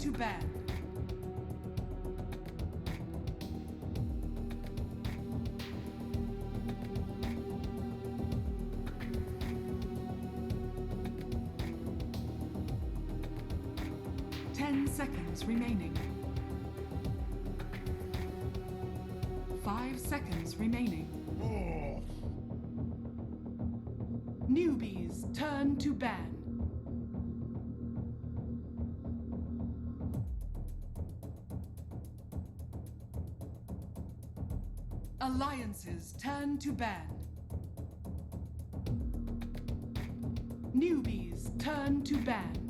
to ban. Seconds remaining. 5 seconds remaining. Newbees turn to ban. Alliances turn to ban. Newbies turn to ban.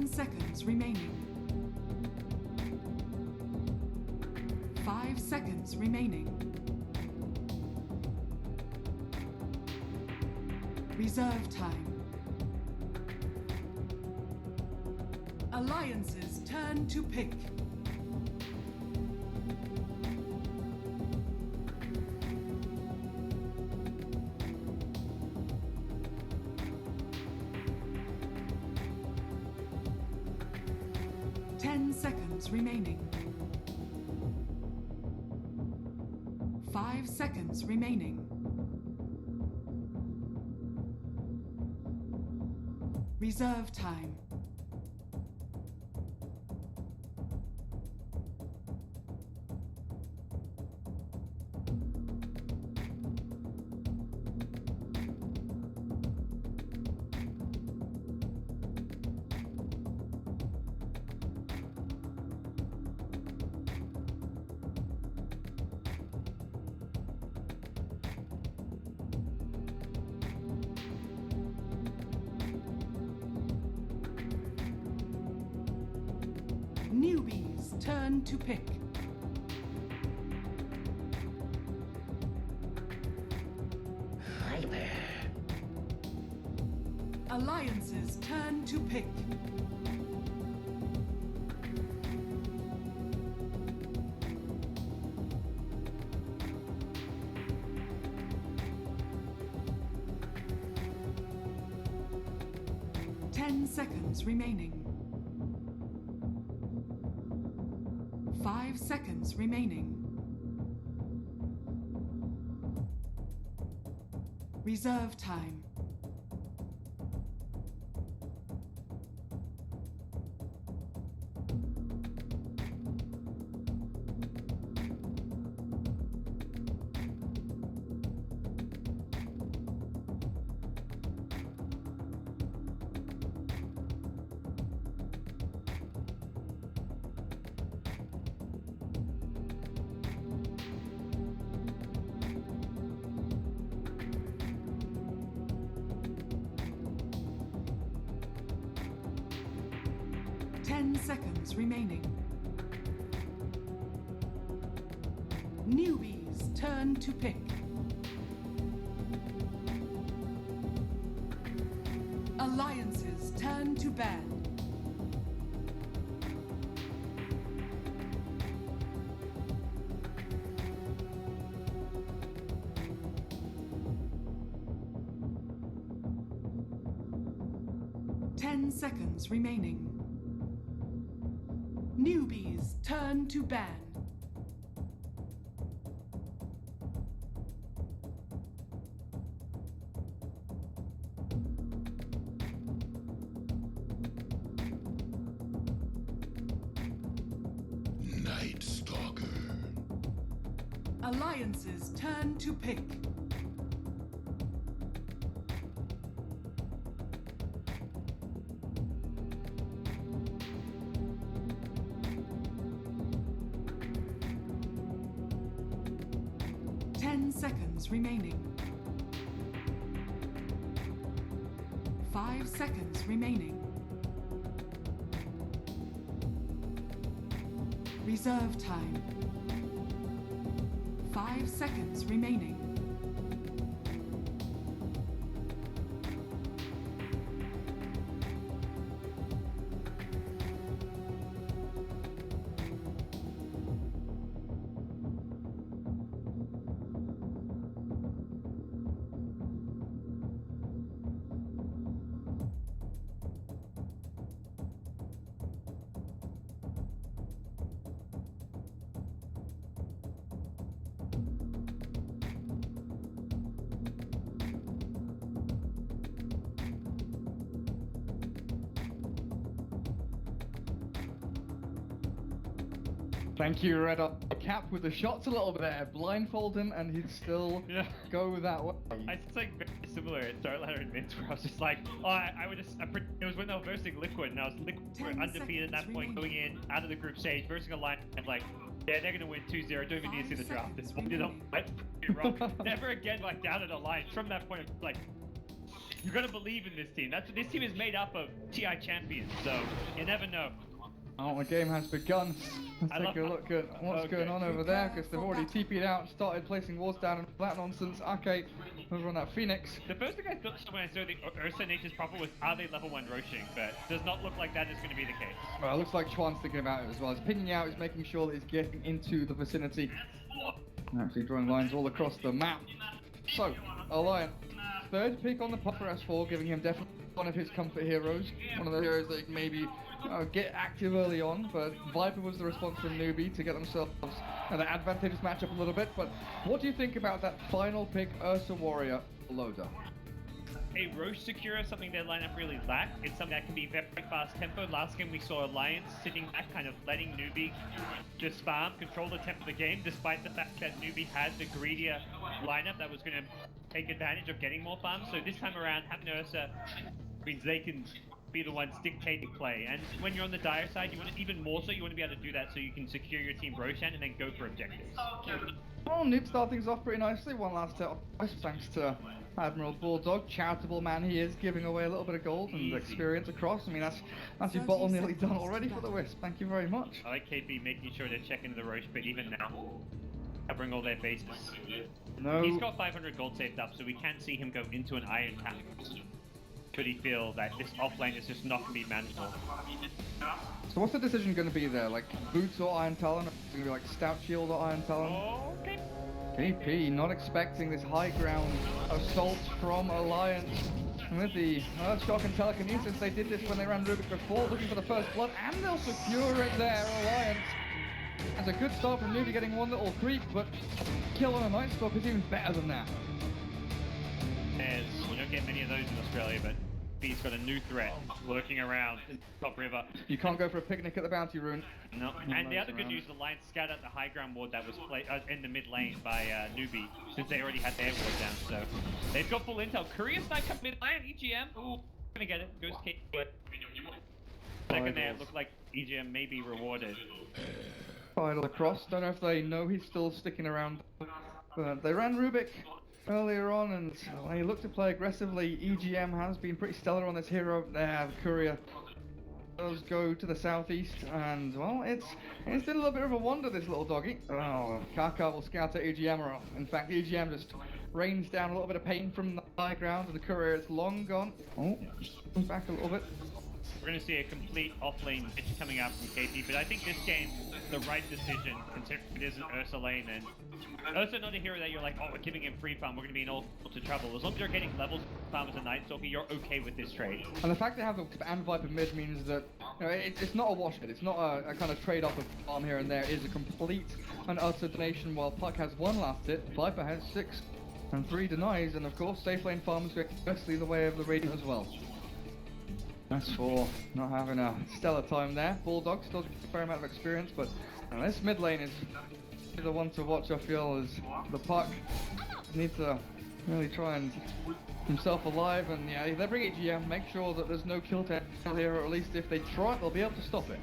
Seconds remaining. 5 seconds remaining. Reserve time. Alliances turn to pick. Remaining. 5 seconds remaining. Reserve time. Newbies turn to pick. Hi there. Alliances turn to pick. Seconds remaining. 5 seconds remaining. Reserve time. Seconds remaining. Newbies turn to pick. Alliances turn to ban. Seconds remaining. Newbies turn to ban. Night Stalker. Alliances turn to pick. Seconds remaining. 5 seconds remaining. Reserve time. 5 seconds remaining. Thank you, Red Up. Cap with the shots a little bit there. Blindfold him and he'd still go that way. It's like very similar at Dark Ladder and Mints where I was just like, oh, I would just, it was when they were versing Liquid and I was Liquid undefeated at that point going in, out of the group stage, versing a line and like, yeah, they're gonna win 2-0, don't even need to see the draft. This one did not pretty wrong. Never again like down at Alliance. From that point, like, you gotta believe in this team. That's what this team is made up of TI champions, so you never know. Oh, the game has begun. Let's take a look at what's going on over there, because they've already TP'd out and started placing walls down and that nonsense. Okay, over on that Phoenix. The first thing I thought when I saw the Ursa Nature's proper was, are they level 1 roaching? But does not look like that is going to be the case. Well, it looks like Chuan's thinking about it as well. He's pinging out, he's making sure that he's getting into the vicinity. And actually drawing lines all across the map. So, Alliance, third pick on the pot for S4, giving him definitely one of his comfort heroes. One of the heroes that maybe get active early on, but Viper was the response from Newbee to get themselves an advantageous matchup a little bit. But what do you think about that final pick, Ursa Warrior loader? A Roche Secure, something their lineup really lacked. It's something that can be very fast tempo. Last game we saw Alliance sitting back, kind of letting Newbee just farm, control the tempo of the game, despite the fact that Newbee had the greedier lineup that was going to take advantage of getting more farms. So this time around, having Ursa means they can be the ones dictating play, and when you're on the dire side, you want to, even more so, you want to be able to do that so you can secure your team Roshan and then go for objectives. Well, Noob start things off pretty nicely. One last hit, thanks to Admiral Bulldog, charitable man he is, giving away a little bit of gold and experience across. I mean, that's your bottle nearly done already for the Wisp. Thank you very much. I like KP making sure to check into the Roche bit even now, covering all their bases. No. He's got 500 gold saved up, so we can see him go into an Iron Tap. Could he feel that this offlane is just not going to be manageable? So what's the decision going to be there? Like Boots or Iron Talon? Or is it going to be like Stout Shield or Iron Talon? Okay. KP not expecting this high ground assault from Alliance. And with the Earthshock and Telekinesis, they did this when they ran Rubik before, looking for the first blood, and they'll secure it there, Alliance. That's a good start from Newbee getting one little creep, but kill on a Night Stalker is even better than that. You don't get many of those in Australia, but he's got a new threat lurking around in Top River. You can't go for a picnic at the Bounty Rune. No. And the other good news, the Lions scout out the high ground ward that was in the mid lane by Newbee, since they already had their ward down. So they've got full intel. Curious Knight come mid lane, EGM. Ooh, gonna get it. Goes Kate. Second there, it looked like EGM may be rewarded. Final across. Don't know if they know he's still sticking around. But they ran Rubik earlier on, and when he looked to play aggressively, EGM has been pretty stellar on this hero. The courier does go to the southeast, and well, it's been a little bit of a wonder, this little doggy. Oh, Kaka will scout at EGM, or in fact, EGM just rains down a little bit of pain from the high ground, and the courier is long gone. Oh, back a little bit. We're going to see a complete offlane pitch coming out from KP, but I think this game, the right decision, considering it is an Ursa lane, and Ursa not a hero that you're like, oh, we're giving him free farm, we're going to be in all sorts of trouble. As long as you're getting levels farm as a Night Stalker, you're okay with this trade. And the fact they have the and Viper mid means that it's not a wash hit, it's not a kind of trade-off of farm here and there. It is a complete and utter donation. While Puck has one last hit, Viper has 6 and 3 denies, and of course, safe lane farms go especially the way of the Radiant as well. That's for not having a stellar time there. Bulldog still a fair amount of experience, but this mid lane is the one to watch, I feel, as the Puck needs to really try and keep himself alive. And yeah, if they bring it GM, make sure that there's no kill tech here, or at least if they try it, they'll be able to stop it.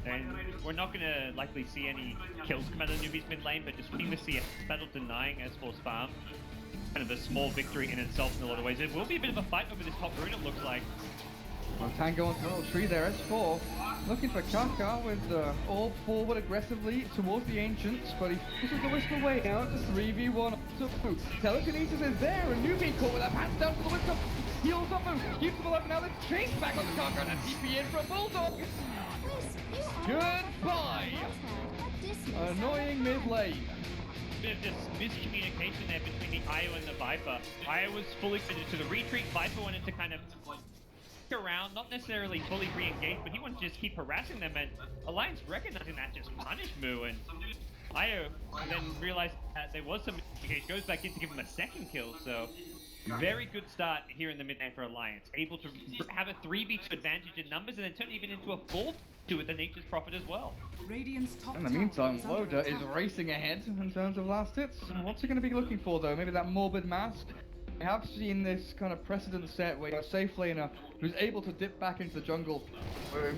And we're not going to likely see any kills come out of Newbee's mid lane, but just wanting to see a battle denying S4's farm. Kind of a small victory in itself in a lot of ways. It will be a bit of a fight over this top rune, it looks like. Well, Tango onto the little tree there, S4 looking for Kaka with all forward aggressively towards the Ancients, but he pushes the Wisp away now. It's a 3v1 to Fubu. Telekinesis is there, and Newbee caught with a pants down to the Wisp. Heals up and keeps them alive. Now they're chased back on the Kaka and a TP in for a Bulldog. Goodbye! Annoying mid lane. Bit of this miscommunication there between the Io and the Viper. Io was fully committed to the retreat. Viper wanted to kind of around, not necessarily fully re-engage, but he wanted to just keep harassing them, and Alliance recognizing that just punished Moo, and Io then realized that there was some miscommunication, goes back in to give him a second kill. So very good start here in the mid lane for Alliance, able to have a 3v2 advantage in numbers and then turn it even into a 4 do with the Nature's Prophet as well. Radiant's top In the tower meantime, is under Loda is attack. racing ahead in terms of last hits. What's he going to be looking for though? Maybe that Morbid Mask? We have seen this kind of precedent set where you're a safe laner who's able to dip back into the jungle.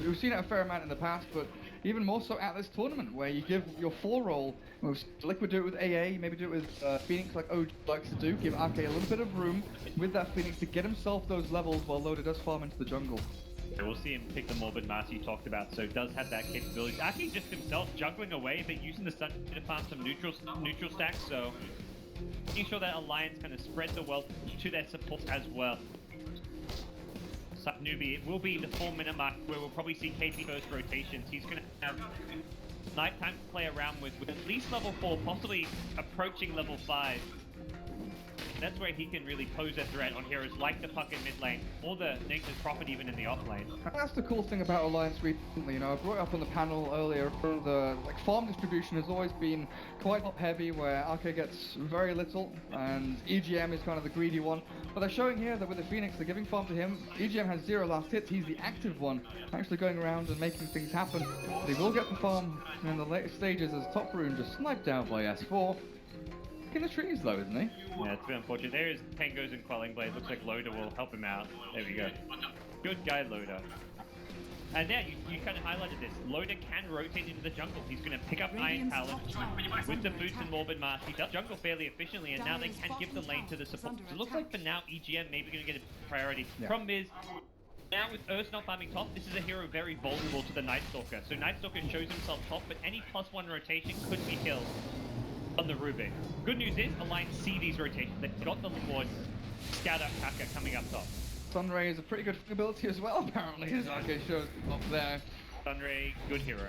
We've seen it a fair amount in the past, but even more so at this tournament where you give your 4 role. Liquid do it with AA, maybe do it with Phoenix like OG likes to do. Give Ake a little bit of room with that Phoenix to get himself those levels while Loda does farm into the jungle. So we'll see him pick the Morbid Mask you talked about, so does have that capability. Aki just himself juggling away, but using the Sun to farm some neutral stacks, so making sure that Alliance kind of spreads the wealth to their support as well. So Newbee, it will be the 4-minute mark where we'll probably see KP first rotations. He's going to have nighttime to play around with at least level 4, possibly approaching level 5. That's where he can really pose a threat on heroes like the Puck in mid lane, or the Nature's Prophet even in the off lane. That's the cool thing about Alliance recently, you know, I brought it up on the panel earlier, the farm distribution has always been quite top heavy, where Ake gets very little, and EGM is kind of the greedy one. But they're showing here that with the Phoenix, they're giving farm to him. EGM has 0 last hits, he's the active one, actually going around and making things happen. They will get the farm in the later stages as Top Rune just sniped out by S4. In the trees though, isn't he? Yeah, it's a bit unfortunate. There is Tangos and Quelling Blade. Looks like Loda will help him out. There we go. Good guy, Loda. And yeah, you kind of highlighted this. Loda can rotate into the jungle. He's going to pick up Iron Talon with the boots and Morbid Mask. He does jungle fairly efficiently, and now they can give the lane to the support. So it looks like for now, EGM maybe going to get a priority. Yeah. Problem is, now with Ursa not farming top, this is a hero very vulnerable to the Night Stalker. So Night Stalker shows himself top, but any +1 rotation could be killed on the Ruby. Good news is, Alliance see these rotations. They've got the Lord Scout Up Kaka coming up top. Sunray is a pretty good ability as well, apparently, as Ake shows up there. Sunray, good hero.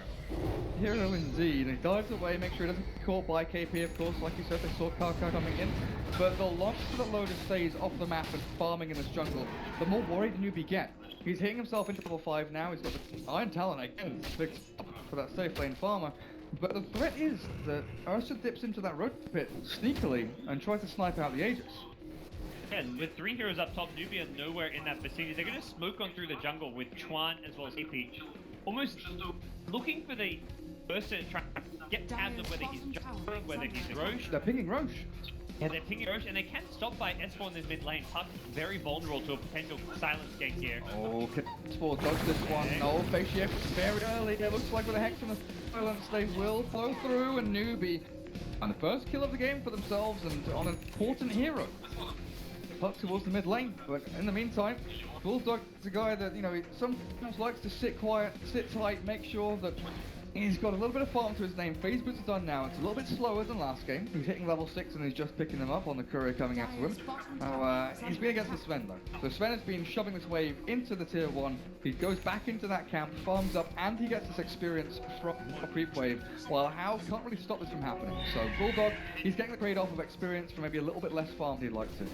Hero indeed. He dives away, makes sure he doesn't get caught by KP, of course, like you said, they saw Kaka coming in. But the longer that Loda stays off the map and farming in this jungle, the more worried Newbee get. He's hitting himself into level 5 now, he's got the Iron Talon again, fixed up for that safe lane farmer. But the threat is that Ursa dips into that road pit sneakily and tries to snipe out the Aegis. Yeah, with 3 heroes up top, Newbee are nowhere in that vicinity. They're going to smoke on through the jungle with Chuan as well as AP. Almost looking for the Ursa to try to get tabs of whether he's juggling, whether he's Roche. They're pinging Roche. Yeah, they're pinging Roche, and they can stop by S4 in this mid lane. Puck very vulnerable to a potential silence gank here. Oh, can S4 dodge this one? No, face shift very early. It looks like with a Hex from the silence, they will flow through, and Newbee and the first kill of the game for themselves and on an important hero. Puck towards the mid lane, but in the meantime, Bulldog is a guy that, you know, he sometimes likes to sit quiet, sit tight, make sure that he's got a little bit of farm to his name. Phase boots are done now. It's a little bit slower than last game. He's hitting level 6 and he's just picking them up on the courier coming after him. Now, he's been against the Sven though. So Sven has been shoving this wave into the tier 1. He goes back into that camp, farms up, and he gets this experience from a creep wave, while How can't really stop this from happening. So Bulldog, he's getting the trade-off of experience for maybe a little bit less farm than he'd like to.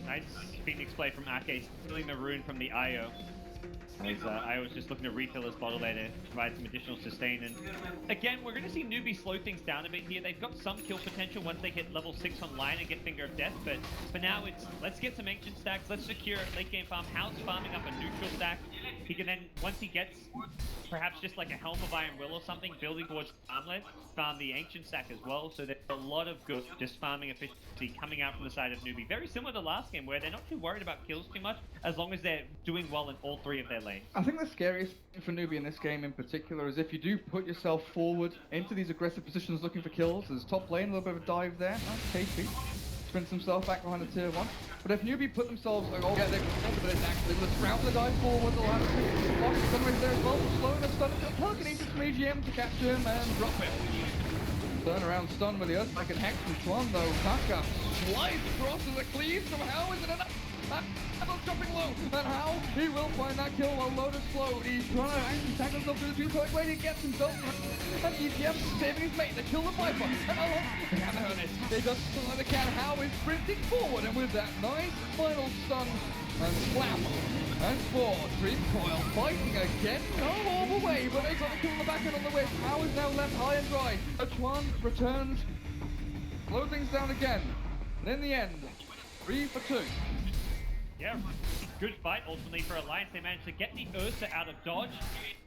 Nice Phoenix play from Ake, stealing the rune from the Io. As I was just looking to refill his bottle there to provide some additional sustain. And again, we're going to see Newbee slow things down a bit here. They've got some kill potential once they hit level 6 online and get Finger of Death. But for now, it's let's get some Ancient stacks. Let's secure late game farm. House farming up a neutral stack. He can then, once he gets perhaps just like a Helm of Iron Will or something, building towards farmlet, farm the Ancient stack as well. So there's a lot of good just farming efficiency coming out from the side of Newbee. Very similar to last game where they're not too worried about kills too much as long as they're doing well in all 3 of their lanes. I think the scariest thing for Newbee in this game in particular is if you do put yourself forward into these aggressive positions looking for kills. There's top lane, a little bit of a dive there. Nice KP. Spins himself back behind the tier 1. But if Newbee put themselves, like, oh yeah, they're over this actually, let's route the dive forward, they'll have a block, Sunrise there as well, slow enough stun, telekinesis from EGM to capture him and drop him. Turn around stun with the Earthquake and Hex from Chuan though, Kaka slides across as it cleaves from How, is it enough? That's dropping low, and How, he will find that kill while Loda's slow. He's trying to actually tag himself through the two-point wait, he gets himself, and EGM saving his mate, they kill the Viper, and they have the Hernes, they just like they can. How is sprinting forward, and with that nice final stun, and slam, and 4, 3 coil, fighting again, no all the way, but they got to kill the back end on the way. How is now left high and dry, Chuan returns, slow things down again, and in the end, 3 for 2. Yeah, good fight ultimately for Alliance. They managed to get the Ursa out of dodge.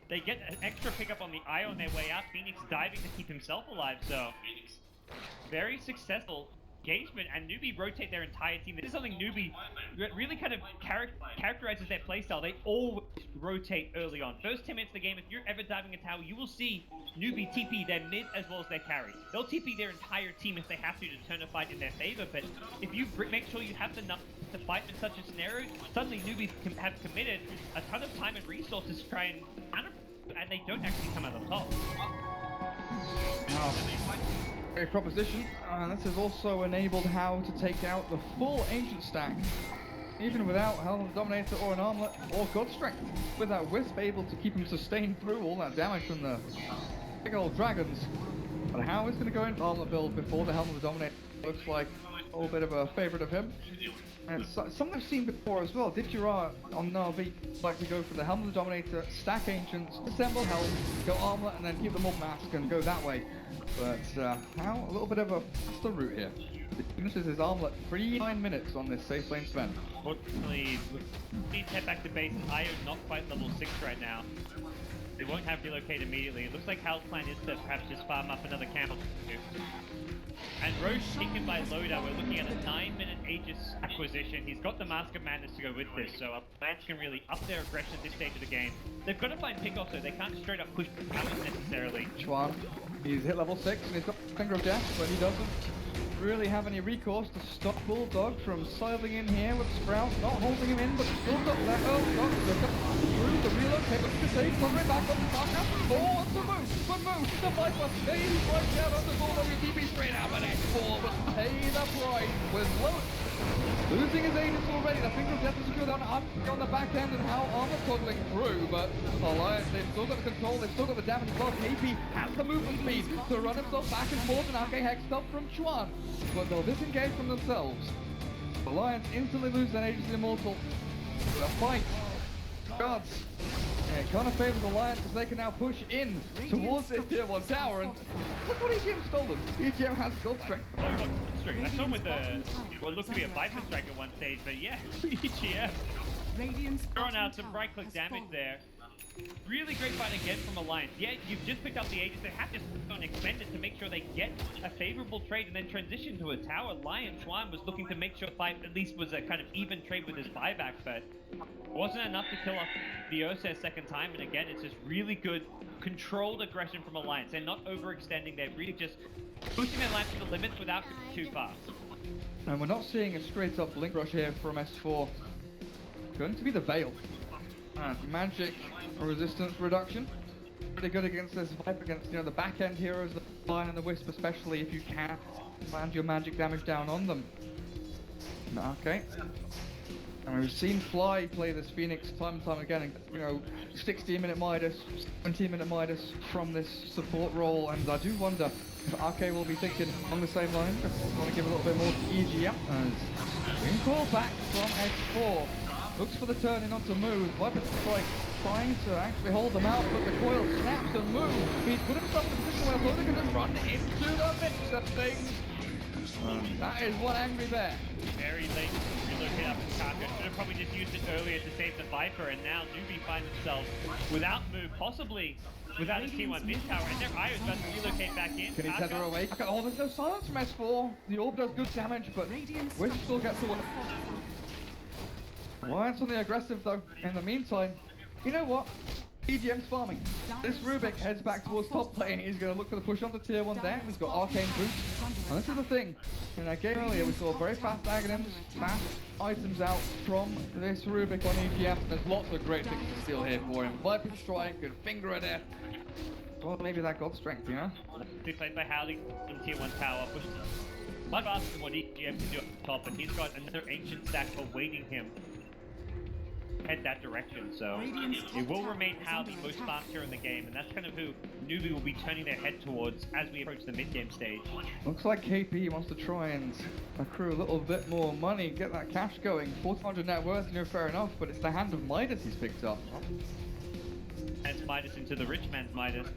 They get an extra pickup on the eye on their way out. Phoenix diving to keep himself alive, so very successful engagement, and Newbee rotate their entire team. This is something Newbee really kind of characterizes their playstyle. They always rotate early on. First 10 minutes of the game, if you're ever diving a tower, you will see Newbee TP their mid as well as their carry. They'll TP their entire team if they have to turn a fight in their favor, but if you make sure you have enough to fight in such a scenario, suddenly Newbee have committed a ton of time and resources to try and counter, and they don't actually come out on top. Wow. Great proposition, and this has also enabled How to take out the full Ancient stack, even without Helm of the Dominator or an Armlet or God Strength. With that Wisp able to keep him sustained through all that damage from the big old dragons. But How is going to go into Armlet build before the Helm of the Dominator. Looks like a little bit of a favourite of him. And it's something I've seen before as well. Did Gerard on Na'Vi like to go for the Helm of the Dominator, stack Ancients, assemble Helm, go Armlet, and then keep them all mask and go that way. But How a little bit of a faster route here. He finishes his Armlet 9 minutes on this safe lane spend. Fortunately, we need to head back to base. Io not quite level 6 right now. They won't have relocate immediately. It looks like Hal's plan is to perhaps just farm up another camp or two. And Roche taken by Loda. We're looking at a 9-minute Aegis acquisition. He's got the Mask of Madness to go with this, so Lance can really up their aggression at this stage of the game. They've got to find pickoffs, so they can't straight up push powers necessarily. Chuan, he's hit level 6 and he's got Finger of Death, but he doesn't really have any recourse to stop Bulldog from sidling in here with Sprout, not holding him in, but still got left. Oh, God, through the relocate, but to save, cover it back on the Saka. Oh, it's the move, the Viper, he's right down on the Bulldog, and DP straight out, but X4, but pay the price with Load. Losing his Aegis already, the Finger of Death is good on the back end, and How Armor toggling through, but Alliance, they've still got the control, they've still got the damage as well. KP has the movement speed to run himself back and forth, and RK Hex stop from Chuan. But they'll disengage from themselves. Alliance instantly lose their Aegis Immortal. The fight. Gods. Yeah, it kind of favors Alliance as they can now push in towards this tier 1 tower, and look what EGM's stolen. EGM has gold strength. Oh, look, strength. I saw him with what looked to be a Viper strike at one stage, but yeah, EGM. Throwing out some right-click damage there. Really great fight again from Alliance. Yeah, you've just picked up the Aegis. They have to go and expend it to make sure they get a favorable trade and then transition to a tower. Lion Chuan was looking to make sure fight at least was a kind of even trade with his buyback, but wasn't enough to kill off the Ursa a second time. And again, it's just really good controlled aggression from Alliance. They're not overextending. They're really just pushing their lines to the limits without going too fast. And we're not seeing a straight up link rush here from S4. Going to be the Veil. Magic resistance reduction. Pretty good against this Viper, against the back end heroes, the Lion and the Wisp, especially if you can land your magic damage down on them. Okay. And we've seen Fly play this Phoenix time and time again, and 16-minute Midas, 17-minute Midas from this support role, and I do wonder if RK will be thinking on the same line. Want to give a little bit more to EGM. As we call back from S4. Looks for the turn in onto move. Viper Strike trying to actually hold them out, but the coil snaps and moves. He's put himself in a position where Loda can just run into the mix of things. That is one angry bear. Very late to relocate up in Kaka. Should have probably just used it earlier to save the Viper, and now Newbee finds themselves without move, possibly without a T1 mid tower, and their Io's about to relocate back in. Can he tether away? Oh, there's no silence from S4. The orb does good damage, but Wisp still gets away. Alliance on the aggressive though. In the meantime, you know what? EGM's farming. This Rubik heads back towards top lane. He's going to look for the push onto tier 1 down. He's got arcane boots. And this is the thing. In that game earlier, we saw very fast Aghanims, fast items out from this Rubik on EGM. There's lots of great things to steal here for him. Viper Strike, good Finger of Death. Well, maybe that God Strength, Be played by Howley in tier 1 tower. Pushes much faster than what EGM can do up top, and he's got another ancient stack awaiting him. Head that direction, so it will remain Hal the most fast hero in the game, and that's kind of who Newbee will be turning their head towards as we approach the mid-game stage. Looks like KP wants to try and accrue a little bit more money, get that cash going. 400 net worth, fair enough, but it's the hand of Midas he's picked up. And Midas into the rich man's Midas.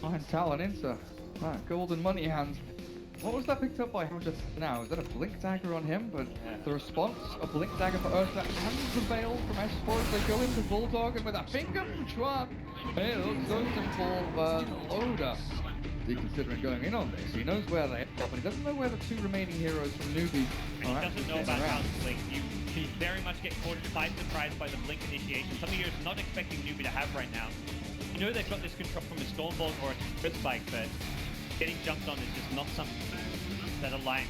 And Talon into that golden money hand. What was that picked up by him just now? Is that a Blink Dagger on him? But the response, a Blink Dagger for Ursa and the Veil from S4 as they go into Bulldog, and with a finger from Schwab, it looks so simple, but Loda is considering going in on this. He knows where they are, but he doesn't know where the two remaining heroes from Newbee And are he actually doesn't know getting about how around. to blink. You can very much get caught by surprise by the blink initiation. Something you're not expecting Newbee to have right now. You know they've got this control from a Stormbolt or a Crit Spike, but getting jumped on is just not something that Alliance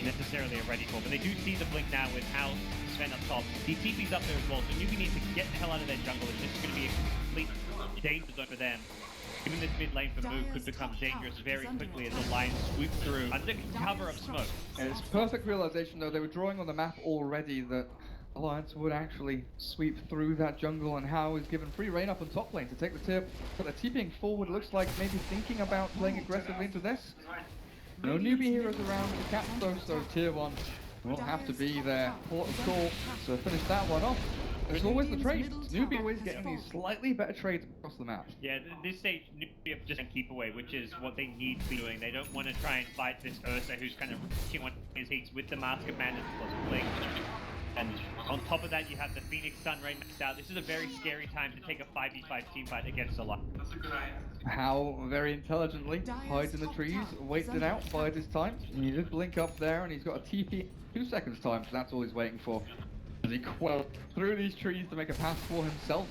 necessarily are ready for. But they do see the blink now with how Sven up top. He TP's up there as well, so Newbee needs to get the hell out of their jungle. It's just going to be a complete danger zone for them. Even this mid lane for Moo could become dangerous very quickly as Alliance swoop through under cover of smoke. And it's perfect realization though, they were drawing on the map already that Alliance would actually sweep through that jungle, and Hao is given free reign up on top lane to take the tip. But they're TPing forward, looks like maybe thinking about playing aggressively into this. No Newbee heroes around to catch those, so tier 1 will have to be their port of call to finish that one off. There's always the trades. Newbee always getting these slightly better trades across the map. Yeah, at this stage, Newbee have just keep away, which is what they need to be doing. They don't want to try and fight this Ursa who's kind of reaching on his heats with the Mask of Madness plus Blink. And on top of that, you have the Phoenix Sunray maxed out. This is a very scary time to take a 5v5 teamfight against Alliance. How very intelligently hides in the trees, waits it out, bides his time. He did blink up there, and he's got a TP 2 seconds time, so that's all he's waiting for. As he quells through these trees to make a pass for himself.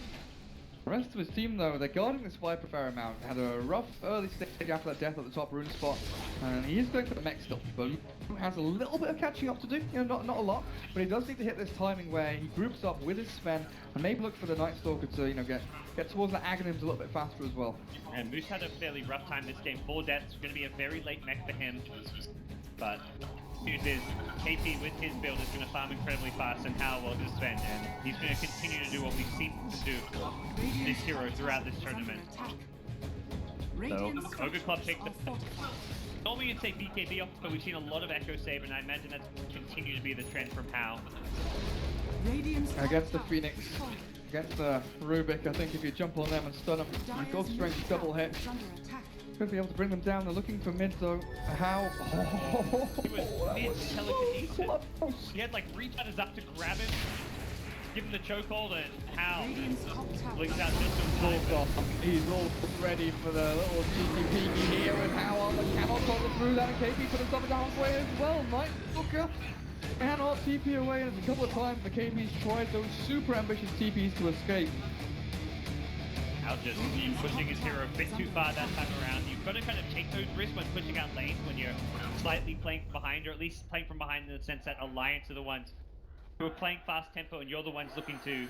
The rest of his team, though, they're guarding this Viper fair amount. Had a rough early stage after that death at the top rune spot, and he is going for the mech still. But has a little bit of catching up to do, you know, not a lot, but he does need to hit this timing where he groups up with his Sven and maybe look for the Night Stalker to, you know, get towards the Aghanims a little bit faster as well. And Moose had a fairly rough time this game. 4 deaths, going to be a very late mech for him. But news is, KP with his build is going to farm incredibly fast, and Hao will his Sven, and he's going to continue to do what we've seen him do this hero throughout this tournament. So, Ogre Club takes the... Normally you'd say BKB off, but we've seen a lot of Echo Save, and I imagine that's going to continue to be the trend from Hao. Against the Phoenix, against the Rubik, I think if you jump on them and stun them, you go strength double hit. Could be able to bring them down. They're looking for mid though. How? He was mid-telekinesis. He had like 3 buttons up to grab him, give him the chokehold, and Hao blinks out just in time. He's all ready for the little cheeky peeky here with Hao on the cannot follow through that, and KP put himself halfway as well. Night Stalker cannot TP away, and a couple of times the KP's tried those super ambitious TPs to escape. Hao just pushing his hero a bit too far that time around. You've got to kind of take those risks when pushing out lanes, when you're slightly playing from behind, or at least playing from behind in the sense that Alliance are the ones who are playing fast tempo, and you're the ones looking to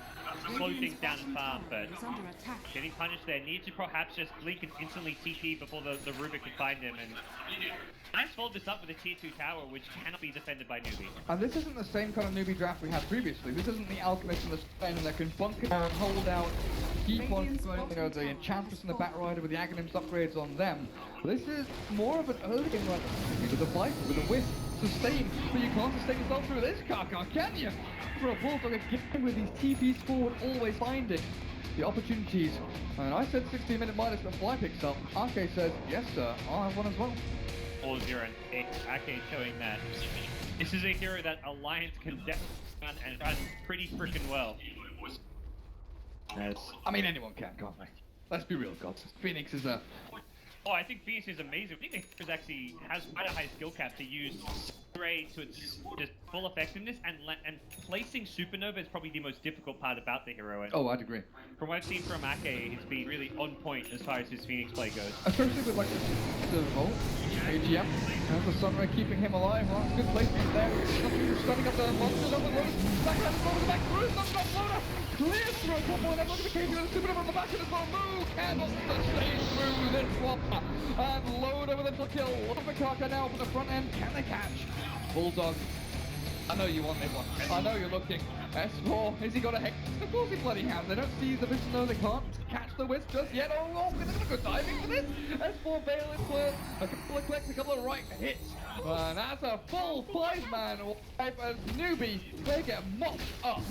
slow things down and farm. But getting punished there, needs to perhaps just blink and instantly TP before the Rubik can find him. And nice followed this up with a tier 2 tower, which cannot be defended by Newbee. And this isn't the same kind of Newbee draft we had previously. This isn't the Alchemist and the Sven that can bunker down, hold out, keep on going, you know, the Enchantress and the Batrider with the Aghanims upgrades on them. This is more of an early game run with a Viper, with a Wisp, sustain, but you can't sustain yourself through this Kaka, can you? For a Bulldog again with these TPs forward, always finding the opportunities. And I said 16-minute minus, but Fly picks up. Arcade says, yes sir, I have one as well. 4-0 and Arcade showing that this is a hero that Alliance can definitely run and run pretty freaking well. I mean, anyone can, can't they? Let's be real, gods. Phoenix is a... Oh, I think Phoenix is amazing. I think the hero actually has quite a high skill cap to use Ray to its just full effectiveness, and placing Supernova is probably the most difficult part about the hero. And Oh, I'd agree. from what I've seen from Ake, he's been really on point as far as his Phoenix play goes. Especially with like the Volt, AGM, and the Sunray keeping him alive. Well, that's good placement there. Stunning up the monsters over Lotus. Backhand over the back through, not Lotus. Clear through a couple, and then look at the KP with the Supernova on the back of the ball. Move, cannot stay through this swap. And Loda with a little kill. Lopakaka now from the front end. Can they catch? Bulldog. I know you want this one. I know you're looking. S4, has he got a hex? Of course he bloody has. They don't see the vision, no they can't catch the Wisp just yet. Oh, they're gonna go diving for this. S4 Veil is clear. A couple of clicks, a couple of right hits. And that's a full 5-man wipe as Newbee. They get mopped up.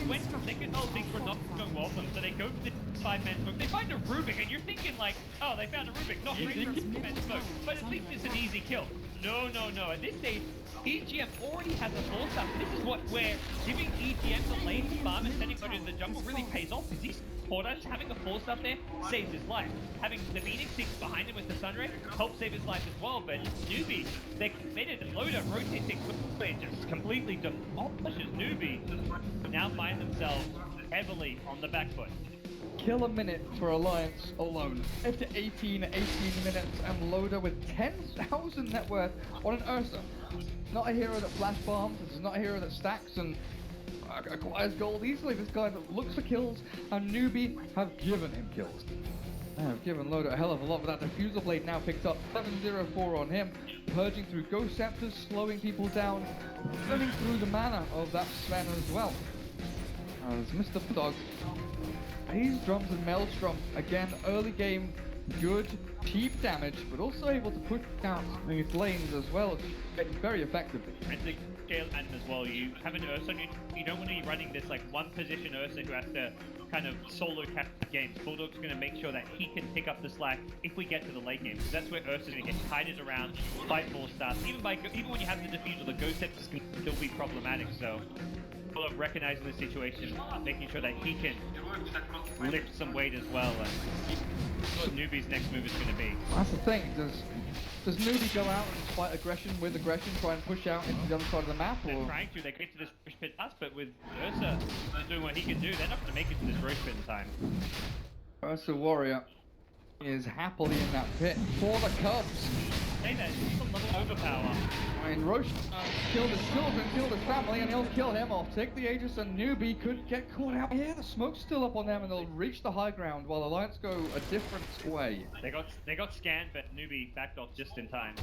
When second all things were not going well for them, so they go for the 5-man smoke. They find a Rubik, and you're thinking like, oh, they found a Rubik, not ready for a 5-man smoke. But at least it's an easy kill. No, no, no. At this stage, EGM already has a force up. This is where giving EGM the lane farm and sending Oda to the jungle really pays off. Because these Portage having a force up there saves his life. Having the Phoenix six behind him with the Sunray helps save his life as well. But Newbee, they're committed, and Loda rotating quickly and just completely demolishes Newbee. Now find themselves heavily on the back foot. Kill a minute for Alliance alone. After 18 minutes, and Loda with 10,000 net worth on an Ursa. Not a hero that flash bombs, this is not a hero that stacks and acquires gold easily. This guy that looks for kills, and Newbee have given him kills. They have given Loda a hell of a lot, but that diffuser blade now picked up 704 on him, purging through Ghost Scepters, slowing people down, running through the mana of that Sven as well. As Mr. Dog, he's drums and Maelstrom, again, early game, good, cheap damage, but also able to push out these lanes as well, very effectively. And the scale and as well, you have an Ursa, you don't want to be running this like one position Ursa who has to kind of solo cap games. Bulldog's going to make sure that he can pick up the slack if we get to the late game, because that's where Ursa's going to get tied around, fight ball starts. Even when you have the defuse, the Ghost Scepters can still be problematic, so Bulldog recognizing the situation, making sure that he can lift some weight as well, and what Newbee's next move is going to be. That's the thing, does Newbee go out and fight aggression with aggression, try and push out into the other side of the map, or? They're trying to, they get to this push pit pass, but with Ursa doing what he can do, they're not going to make it to this roach pit in time. Ursa Warrior is happily in that pit for the Cubs. Say that, he's a level overpower. I mean, Roche killed his children, killed his family, and he'll kill him off. Take the Aegis, and Newbee could get caught out here. The smoke's still up on them, and they'll reach the high ground while Alliance go a different way. They got scanned, but Newbee backed off just in time.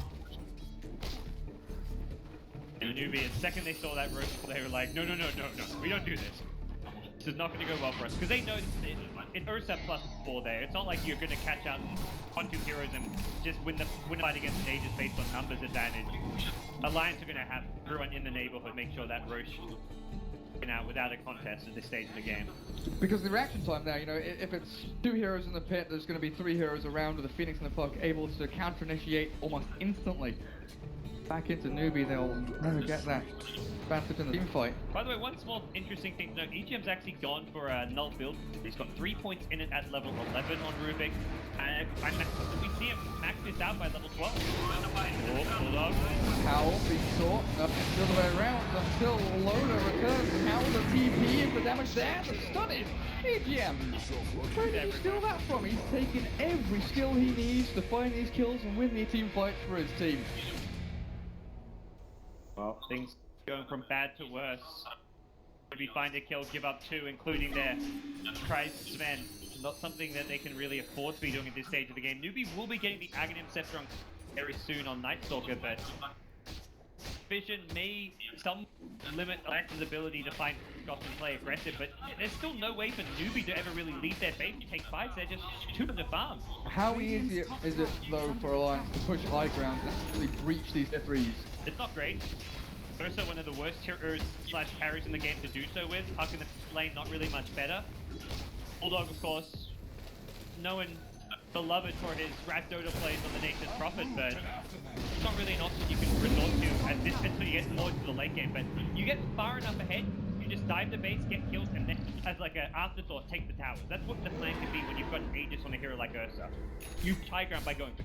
And Newbee, the second they saw that roach, they were like, no, we don't do this. This is not going to go well for us, because they know it's Ursa plus 4 there. It's not like you're going to catch out 1-2 heroes and just win the fight against an Aegis based on numbers advantage. Alliance are going to have everyone in the neighborhood make sure that Roche out without a contest at this stage of the game. Because the reaction time there, you know, if it's 2 heroes in the pit, there's going to be 3 heroes around with a Phoenix and the Puck able to counter-initiate almost instantly. Back into Newbee, they'll never get that advantage in the team fight. By the way, one small interesting thing to note, EGM's actually gone for a null build. He's got 3 points in it at level 11 on Rubik, and we see him max this out by level 12. Oh, Bulldog. Howl being caught, the other way around until Loda returns. Howl the TP and the damage there, the stun is EGM. Where did he steal that from? He's taken every skill he needs to find these kills and win the team fight for his team. Well, things going from bad to worse. Maybe find a kill, give up 2, including their prize Sven. Not something that they can really afford to be doing at this stage of the game. Newbee will be getting the Aghanim Scepter on very soon on Night Stalker, but Vision may some limit Alliance's ability to find shots and play aggressive, but there's still no way for Newbee to ever really leave their base and take fights. They're just too in the farm. How easy is it, though, for Alliance to push high ground and actually breach these threes? It's not great. Also one of the worst heroes slash carries in the game to do so with. Puck in the lane, not really much better. Bulldog, of course, known beloved for his rat Dota plays on the Nature's Prophet, but it's not really an option you can resort to at this until you get more to the late game. But you get far enough ahead, you just dive the base, get killed, and then as like an afterthought, take the towers. That's what the plan can be when you've got an Aegis on a hero like Ursa. You high ground by going for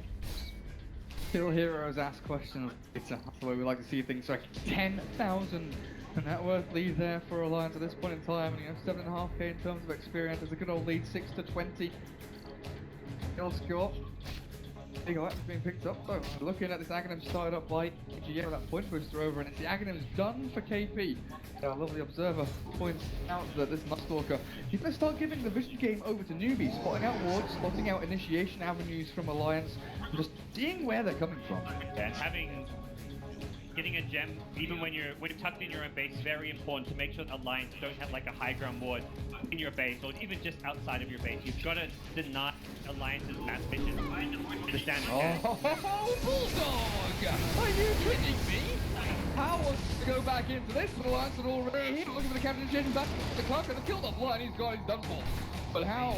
Kill heroes ask questions. It's the way we like to see things. Like 10,000 net worth lead there for Alliance at this point in time. And, you know, 7.5k in terms of experience. It's a good old lead, 6-20. Kill score. Big Alliance being picked up though. Looking at this Aghanim started up by EGM, that point booster over, and it's the Aghanim's done for KP. Our lovely observer points out that this Nightstalker, he's going to start giving the vision game over to Newbee, spotting out wards, spotting out initiation avenues from Alliance, and just seeing where they're coming from. and getting a gem, even when you're tucked in your own base, is very important to make sure that Alliance don't have like a high ground ward in your base, or even just outside of your base. You've got to deny Alliance's mass vision. The damage. Oh, Bulldog! Are you kidding me? How wants to go back into this, but Alliance had already hit, looking for the captain changing back. The clock and the killed offline, he's gone, he's done for. But how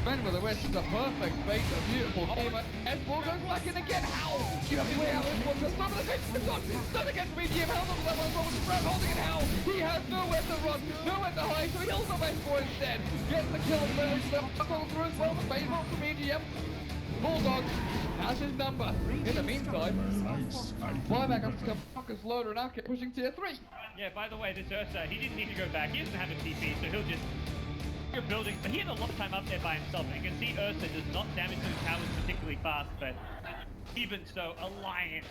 Men with a Wisp is a perfect bait, a beautiful game. S4 goes back in again. How? You have to play out this one. Just not the face. It's not against BGM. Held on to that one as well with the grab, holding it how? He has nowhere to run, nowhere to hide, so he heals the S4 instead. Gets the kill, there's the buckle through as well. The bait from BGM. Bulldog has his number. In the meantime, Buyback has to come back as Loader now pushing tier 3. Yeah, by the way, this Ursa, he didn't need to go back. He doesn't have a TP, so he'll just building. But he had a lot of time up there by himself. And you can see Ursa does not damage those towers particularly fast, but even so, Alliance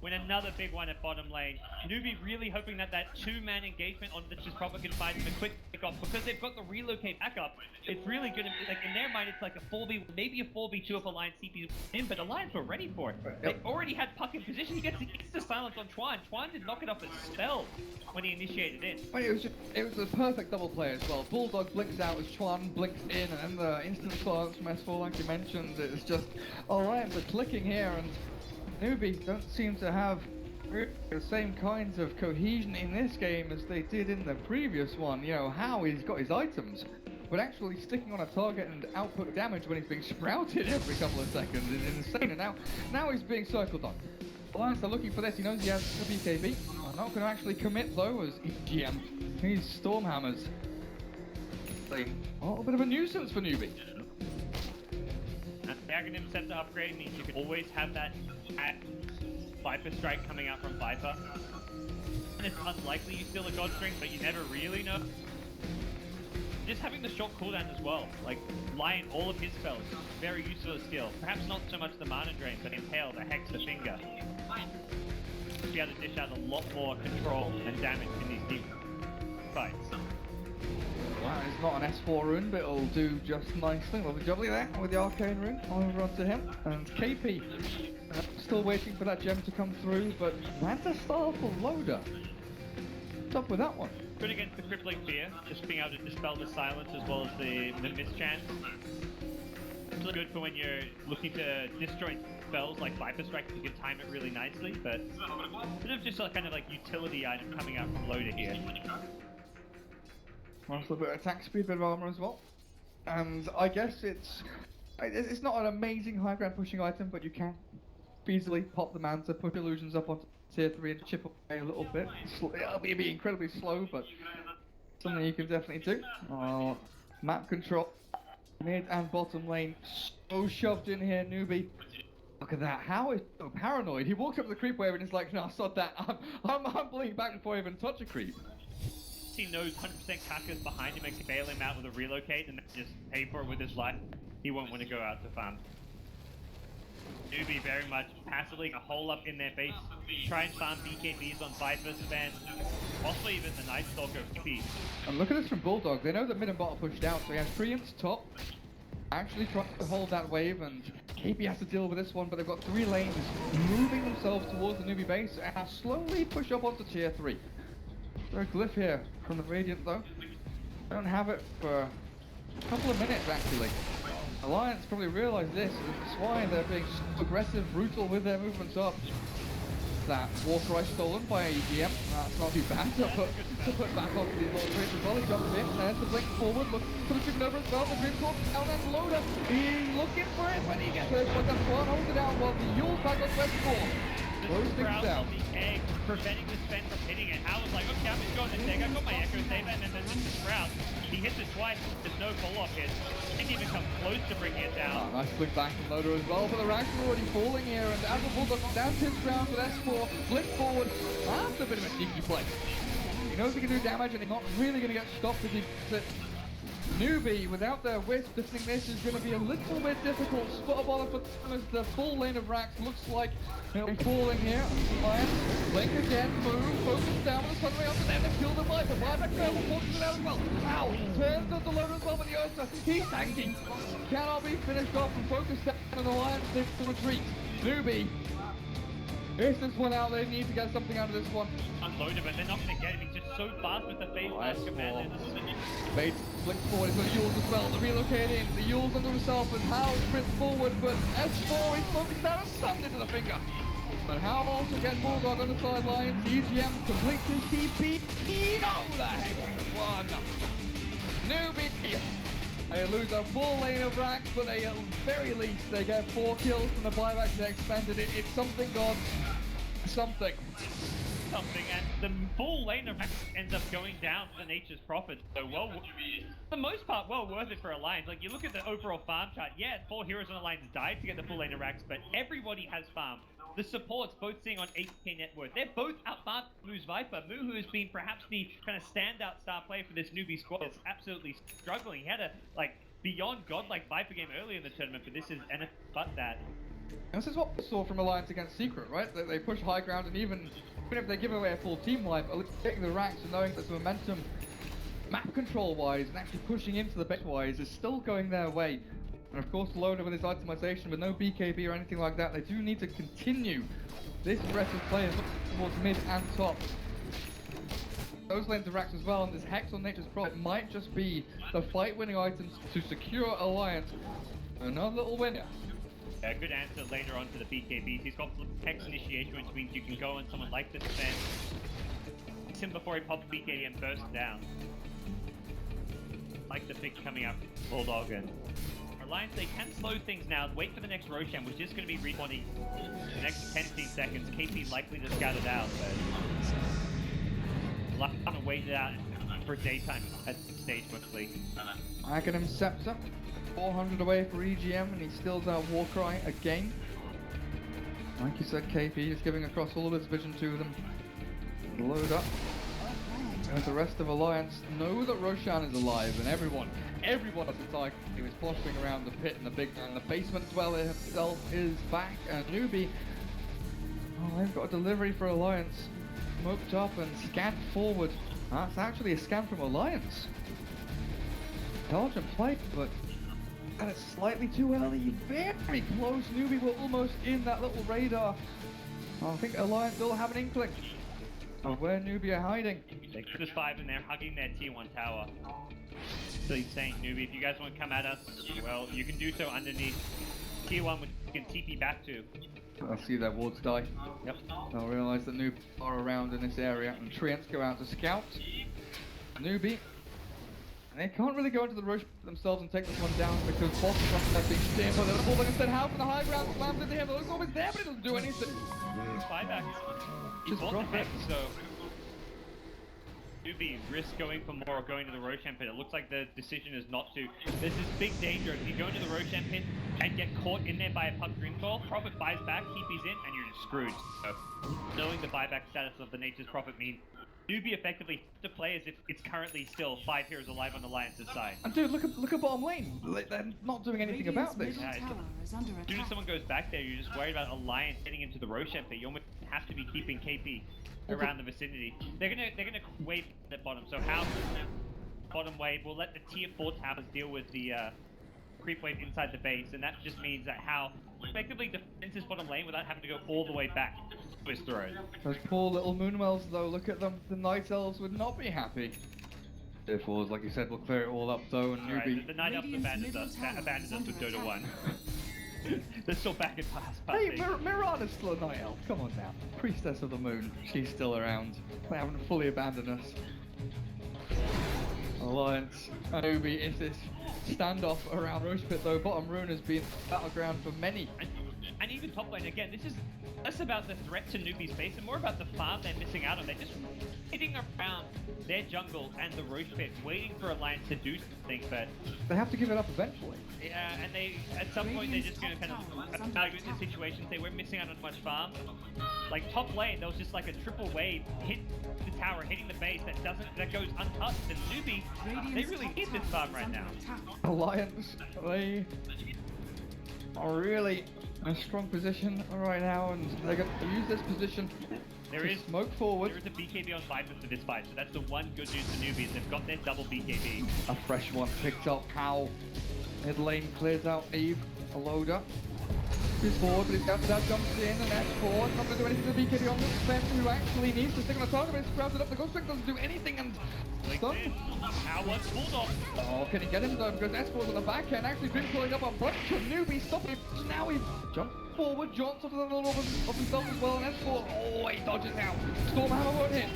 win another big one at bottom lane. Newbee really hoping that that two-man engagement on this is probably going to find him a quick pick-off because they've got the relocate backup. It's really going to be, like, in their mind, it's like a 4v, maybe a 4v2 if Alliance CP in, but Alliance were ready for it. They already had Puck in position. He gets the insta silence on Chuan. Chuan did knock it off a spell when he initiated in. Well, it was a perfect double play as well. Bulldog blinks out as Chuan blinks in, and the instant silence from S4, like you mentioned, it's just Alliance are clicking here, and Newbee don't seem to have the same kinds of cohesion in this game as they did in the previous one. You know, how he's got his items, but actually sticking on a target and output damage when he's being sprouted every couple of seconds is insane. And now he's being circled on. Alliance are looking for this. He knows he has the BKB. Not going to actually commit though as EGM. He's Stormhammers. A little bit of a nuisance for Newbee. The Aghanim Scepter upgrade means you can always have that Viper Strike coming out from Viper. And it's unlikely you steal a God String, but you never really know. Just having the short cooldown as well, like line all of his spells, very useful skill. Perhaps not so much the mana drain, but Impale, the Hex, the Finger. Be able to dish out a lot more control and damage in these deep fights. Wow, it's not an S4 rune, but it'll do just nicely. Lovely jubbly there with the Arcane rune. Over onto him. And KP, still waiting for that gem to come through, but that's a star for Loader. What's up with that one? Good against the Crippling Fear, just being able to dispel the silence as well as the mischance. It's really good for when you're looking to disjoint spells like Viper Strike, you can time it really nicely, but sort of just a kind of like utility item coming out from Loader here. Wants a little bit of attack speed, bit of armor as well. And I guess it's not an amazing high ground pushing item, but you can easily pop the Manta, put illusions up onto tier 3 and chip away a little bit. It'll be incredibly slow, but something you can definitely do. Map control, mid and bottom lane, so shoved in here, Newbee. Look at that, how is so paranoid? He walks up to the creep wave and is like, no, sod that, I'm bleeding back before I even touch a creep. He knows 100% Kaka's behind him and can bail him out with a relocate and then just pay for it with his life. He won't want to go out to farm. Newbee very much passively a hole up in their base, try and farm BKBs on Viper, Sven, possibly even the Night Stalker PP. And look at this from Bulldog, they know that mid and bot are pushed out, so he has Treants top, actually trying to hold that wave, and KP has to deal with this one, but they've got 3 lanes moving themselves towards the Newbee base and slowly push up onto tier 3. There's a glyph here from the Radiant though. I don't have it for a couple of minutes actually. Alliance probably realised this, and that's why they're being so aggressive, brutal with their movements up. That Warcry stolen by EGM. That's not too bad to put back onto these little traits as well. He jumps in, there's the blink forward, looking for the chicken over as well. The Dream Talk down and Loader. He's looking for it when he gets it, but that's one holds it down while the Yule back on West 4. Those things down. The egg, preventing the Sven from hitting it. Hal was like, okay, I'm just going this egg. I've got my Echo Saber, and then there's the Sprout. He hits it twice, there's no follow-up hit. Didn't even come close to bringing it down. Nice blink back from Loader as well, but the ranks are already falling here, and as the Bulldog down his ground with S4, blink forward. That's a bit of a sneaky play. He knows he can do damage, and he's not really going to get stopped if he gets it. Newbee, without their Wisp, defending this is going to be a little bit difficult. Spot a bother for them as the full lane of racks looks like it'll be falling here. Alliance, blink again, move, focus down with the Sunray up, and then they kill the Viper. Viper careful, forces it out as well. Ow! Turns on the Loader as well, but the Ursa, he's tanking. Cannot be finished off and focused down, and Alliance takes the retreat. Newbee, is this one out? They need to get something out of this one. Unloaded, but they're not going to get him. He's just so fast with the phase blast command. Bait flicks forward, he's got Yules as well, the relocate in, the Yules under himself, and Hal sprints forward, but S4, he's focused down and slammed into the finger. But Hal also gets Bulldog on the sidelines, EGM completes his TP, no, the heck one. Newbee They lose a full lane of racks, but they, at very least, they get 4 kills from the buyback they expended. It's something, gods. Something. Something, and the full lane of racks ends up going down for Nature's Prophet. So, well, for the most part, well worth it for Alliance. Like, you look at the overall farm chart, yeah, 4 heroes on Alliance died to get the full lane of racks, but everybody has farmed. The supports both sitting on 8k net worth. They're both out-farmed Moo's Viper. Moo, who has been perhaps the kind of standout star player for this newbie squad, is absolutely struggling. He had a, like, beyond godlike Viper game earlier in the tournament, but this is anything but that. This is what we saw from Alliance against Secret, right? They push high ground, and even if they give away a full team wipe, getting the racks and knowing that the momentum, map control-wise, and actually pushing into the base-wise is still going their way. And of course, loaded with this itemization, with no BKB or anything like that, they do need to continue this aggressive play and look towards mid and top. Those lanes of racks as well, and this Hex on Nature's Prophet might just be the fight-winning items to secure Alliance. Another little winner. A good answer later on to the BKBs. He's got Hex initiation, which means you can go on someone like this defense. Him before he pops BKB and bursts down. Like the pick coming up, Bulldog and Alliance, they can slow things now. Wait for the next Roshan, which is going to be respawning in the next 10-15 seconds. KP likely to scout it out, but kind of wait it out for daytime at this stage quickly. Aghanim Scepter, 400 away for EGM, and he steals out Warcry again. Like you said, KP is giving across all of his vision to them. Load up. And the rest of Alliance know that Roshan is alive, and everyone at the time he was posturing around the pit and the basement dweller himself is back, and Newbee, oh, they've got a delivery for Alliance. Smoked up and scanned forward. That's actually a scan from Alliance. Intelligent play, but and it's slightly too early, very close. Newbee were almost in that little radar. I think Alliance still have an inkling of where Newbee are hiding. There's 5 in there hugging their tier 1 tower. So he's saying, Newbee, if you guys want to come at us, well, you can do so underneath tier 1, which you can TP back to. I'll see their wards die. Yep. They'll realise that Newbee are around in this area, and Treants go out to scout. Newbee, they can't really go into the rush themselves and take this one down because Boss is being steered, but they're falling instead. How from the high ground slams into him. The Looks always there, but it doesn't do anything. Buyback. He's Just bought the drop it. pick, so Newbee risk going for more or going to the Roshan pit. It looks like the decision is not to. There's this big danger. If you go into the Roshan pit and get caught in there by a puck green ball, Prophet buys back, TP's in, and you're just screwed. So knowing the buyback status of the Nature's Prophet means Newbee effectively has to play as if it's currently still 5 heroes alive on Alliance's side. And dude, look at bottom lane. They're not doing anything about this. Middle tower is under As soon as attack. someone goes back there, you're just worried about Alliance getting into the Roshan pit. You almost have to be keeping KP around the vicinity. They're gonna wave at bottom. So how bottom wave will let the tier 4 towers deal with the creep wave inside the base, and that just means that how effectively defends his bottom lane without having to go all the way back to his throne. Those poor little Moonwells though, look at them. The Night Elves would not be happy. Therefore, like you said, we'll clear it all up though, and Right, Newbee... the Night Elves abandoned us with Dota 1. They're still back in pass. Hey, Mirana's still a Night Elf, come on now. Priestess of the Moon, she's still around. They haven't fully abandoned us. Alliance, Newbee is this standoff around Roche Pit though. Bottom Rune has been battleground for many. And even top lane, again, this is less about the threat to Newbee's base and more about the farm they're missing out on. They're just hitting around their jungle and the Roche Pit, waiting for Alliance to do something, but... They have to give it up eventually. Yeah, and they, at some point, they're just going to kind of evaluate the situation, say we're missing out on much farm. Like, top lane, there was just like a triple wave, hit the tower, hitting the base, that goes untouched, and Newbee, they really need this farm right now. Alliance, they are really in a strong position right now, and they're going to use this position to smoke forward. There is a BKB on Viper for this fight, so that's the one good news for Newbee, is they've got their double BKB. A fresh one picked up. How mid lane clears out Eve, a loader. He's forward, but he's got that jumps in, and that's forward. Not going to do anything to the BKB on this Sven, who actually needs to stick on the target, but he's crowded up. The Ghost Strike doesn't do anything, and How was Bulldog? oh, can he get him though? Because S4's on the back end, actually been pulling up a bunch of Newbie stopping. Now he jumps forward, jumps onto the little of himself as well, and S4, oh, he dodges out. Stormhammer won't hit.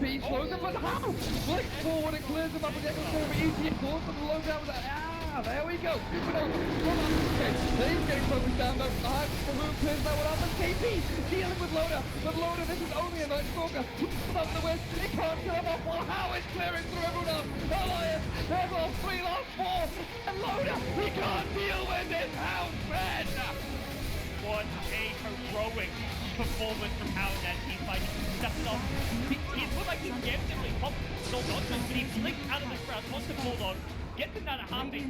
P slows him, but how? Flicks forward and clears him up with the Echo Storm, easy, of course, but the loadout was there we go. They're getting focused down though. Fubu clears that one up, and KP dealing with Loda. But Loda, this is only a Night Stalker. Up the west, he can't kill him off while How is clearing through everyone else. Alliance, there's all 3 last 4. And Loda, he can't deal with this house, man. What a heroic performance from How in that team fight. He stuffed it off. He looked like he definitely popped Bulldog, but he blinked out of the crowd, wants the Bulldog, gets him down a half-beat,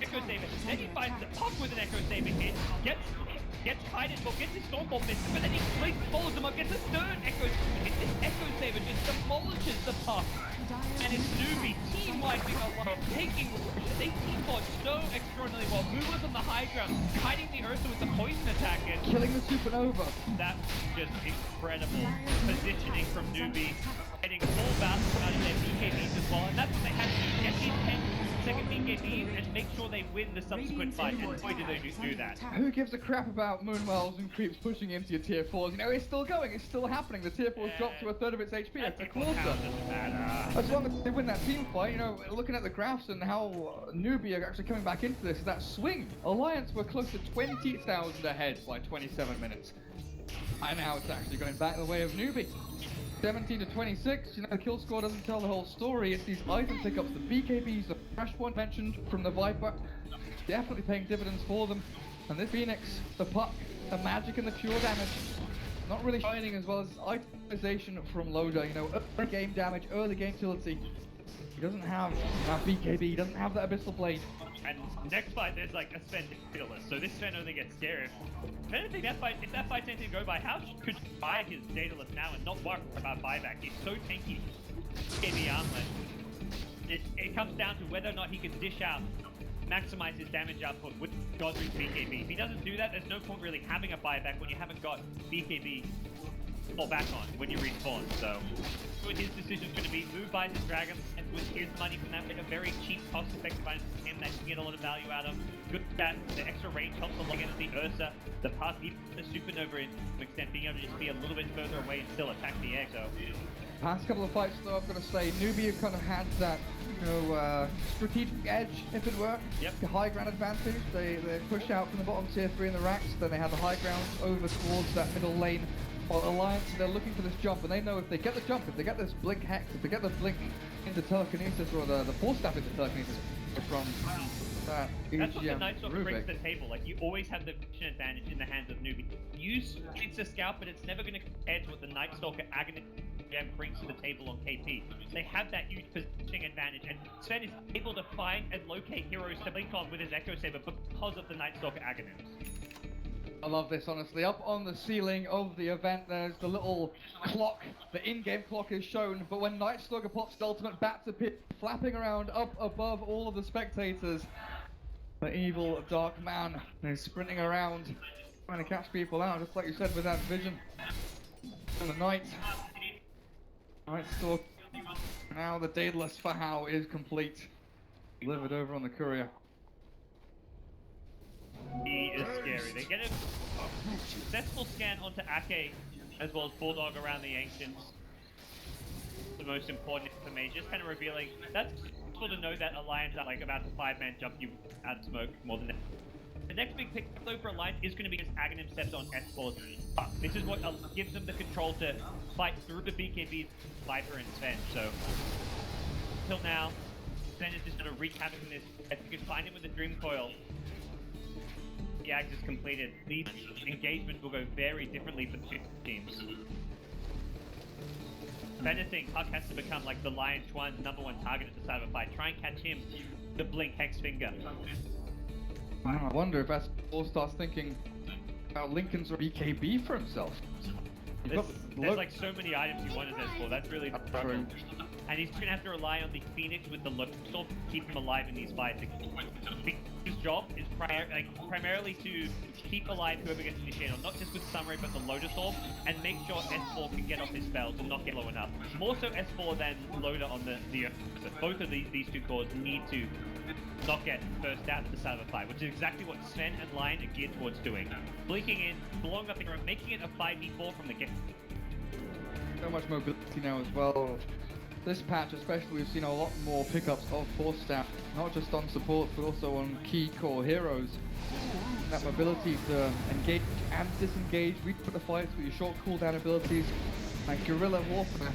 Echo Saber. Then he finds the puck with an Echo Saber hit, gets kited, but gets his Stormbolt missed, but then he blinks, follows him up, gets a third Echo Saber hit. This Echo Saber just demolishes the puck. And it's Newbee team wiping alone, taking they team fought so extraordinarily well. Moo was on the high ground, kiting the Ursa with the poison attack and Killing the Supernova. that's just incredible positioning from Newbee, getting full balance out of their BKBs as well, and that's what they had to do, get these 10-second BKBs and make sure they win the subsequent fight, and boy did they do that. Who gives a crap about Moonwells and creeps pushing into your tier 4s? You know, it's still going, it's still happening. The tier 4's dropped to a third of its HP, it's a quarter. Doesn't matter. As long as they win that team fight, you know, looking at the graphs and how Newbee are actually coming back into this, that swing. Alliance were close to 20,000 ahead by 27 minutes. And now it's actually going back the way of Newbee. 17 to 26, you know, the kill score doesn't tell the whole story. It's these item pickups, the BKBs, the fresh one mentioned from the Viper, definitely paying dividends for them. And this Phoenix, the puck, the magic and the pure damage, not really shining as well as itemization from Loda, you know, early game damage, early game utility. He doesn't have that BKB, he doesn't have that Abyssal Blade. And next fight, there's like a Sven Daedalus, so this Sven only gets scared. I don't think that fight, if that fight's anything to go by, how could buy his Daedalus now and not worry about buyback? He's so tanky in the armlet. It comes down to whether or not he can dish out, maximize his damage output with Godric BKB. If he doesn't do that, there's no point really having a buyback when you haven't got BKB fall back on when you respawn. So what his decision is going to be, Moo buys his dragon, and with his money from that, a very cheap, cost-effective item for him that you can get a lot of value out of. Good stat, the extra range helps a lot against the Ursa, the pass, even the Supernova in some extent, being able to just be a little bit further away and still attack the egg, so. Past couple of fights though, I've got to say, Newbee have kind of had that, you know, strategic edge, if it were. Yep. The high ground advantage, they push out from the bottom tier 3 in the racks, then they have the high ground over towards that middle lane. While Alliance, they're looking for this jump, and they know if they get the jump, if they get this blink hex, if they get the blink into telekinesis, or the force staff into telekinesis from that That's what the EGM Night Stalker brings to Rubik. the table. Like, you always have the vision advantage in the hands of Newbee. Use it's a scout, but it's never going to compare to what the Night Stalker Agony brings to the table on KP. They have that huge positioning advantage, and Sven is able to find and locate heroes to blink on with his Echo Saber because of the Night Stalker Aghanim. I love this, honestly. Up on the ceiling of the event, there's the little clock. The in-game clock is shown, but when Night Stalker pops his ultimate, bats appear, flapping around up above all of the spectators. The evil dark man is sprinting around, trying to catch people out, just like you said, with that vision. In the night. Night Stalker. Now the Daedalus for How is complete. Delivered over on the courier. He is scary. They get a successful scan onto Ake, as well as Bulldog around the Ancients. The most important information, just kind of revealing, that's useful to know that Alliance are like about to 5-man jump you out of smoke more than that. The next big pick though for Alliance is going to be his Aghanim steps on S4. But this is what gives them the control to fight through the BKBs, Viper and Sven. So, until now, Sven is just going to wreak havoc in this. If you can find him with the Dream Coil, the act is completed. These engagements will go very differently for the two teams. If anything, Puck has to become like the Lion Chuan's #1 target at the start of a fight. Try and catch him, the Blink Hex Finger. I wonder if S4 starts thinking about Lincoln's BKB for himself. There's like so many items you want as S4, that's really the problem. And he's going to have to rely on the Phoenix with the Lotus Orb to keep him alive in these fights. His job is primarily to keep alive whoever gets initiated on, not just with Summary but the Lotus Orb, and make sure S4 can get off his spells and not get low enough. More so S4 than Loda on the Earth. So both of these two cores need to not get first out at the start of a fight, which is exactly what Sven and Lion are geared towards doing. Blinking in, blowing up the hero, making it a 5v4 from the get. So much mobility now as well. this patch especially, we've seen a lot more pickups of force staff, not just on support, but also on key core heroes. That mobility to engage and disengage, read for the fights with your short cooldown abilities, and guerrilla warfare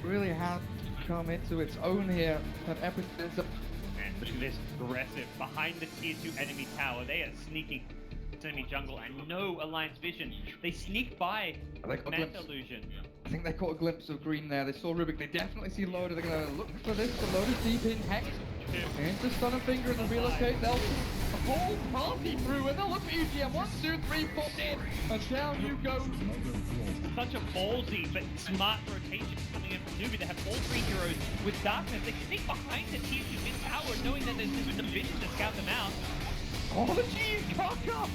really has come into its own here at EPICENTER. And look at this aggressive behind the tier 2 enemy tower. They are sneaking enemy jungle and no alliance vision. They sneak by Manta illusion. I think they caught a glimpse of green there. They saw Rubik. They definitely see Loda. They're going to look for this. The Loda's deep in Hex. Into Stun and Finger and the relocate. They'll a whole party through and they'll look for UGM. 1, 2, 3, 4, in. And down you go. Such a ballsy but smart rotation coming in from Newbee. They have all 3 heroes with darkness. They sneak behind the tier 2 mid tower knowing that there's a vision to scout them out. Oh, the cheese cocker!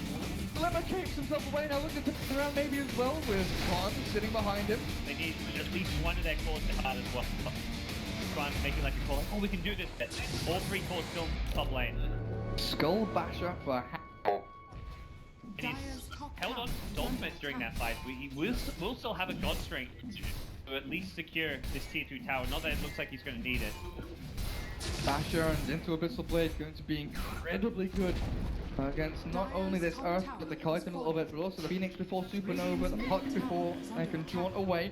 Lemma takes himself away now, looking to turn around maybe as well with Khan sitting behind him. They need at least one of their cores to hard as well. Try and make it like a call, like, oh, we can do this. All 3 cores still top lane. Skull Basher for And he's held on to ultimate during that fight. We'll still have a God Strength to at least secure this tier 2 tower. Not that it looks like he's going to need it. Basher and into Abyssal Blade going to be incredibly good against not only this Earth, but the Titan a little bit, but also the Phoenix before Supernova, the Puck before they can jaunt away.